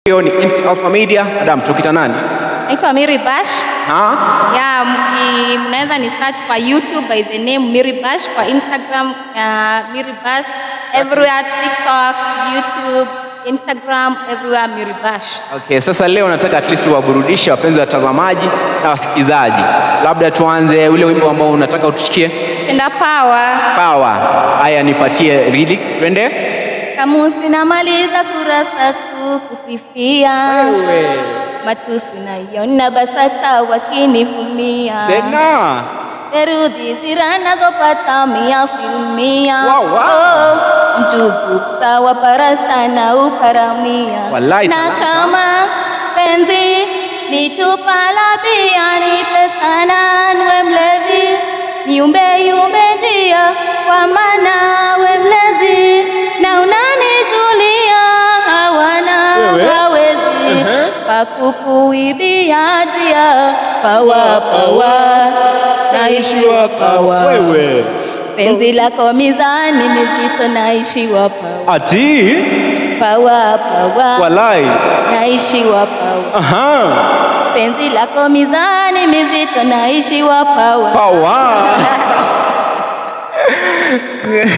Hiyo ni MC Alpha Media. Madam, tukita nani? Naitwa Mary Bash. Ha? Mnaweza ni search kwa YouTube by the name Mary Bash, kwa Instagram Mary Bash, everywhere, TikTok, YouTube, Instagram, everywhere Mary Bash. Okay, sasa leo nataka at least tuwaburudishe wapenzi watazamaji na wasikizaji. Labda tuanze ule wimbo ambao unataka utusikie. Penda Power. Power. Haya, nipatie lyrics, twende. Kama sinamaliza kurasa kukusifia. Wewe. Matusi naiona BASATA wakinifumia. Tena. Derudi ziranazopata mia filmia. Wow. Mjuzu sawa parasta na uparamia. Wallahi, na kama penzi ni chupa la bia, nipe sana niwe mlevi, niumbe njia kwa maana we mlezi, na unanitulia hawana hawezi pakukuibia njia. Pawa naishiwa pawa. Wewe. Penzi lako mizani mizito, naishiwa pawa. Ati? Pawa. Wallahi. Naishiwa pawa. Aha. Penzi lako mizani mizito, naishiwa pawa. Power.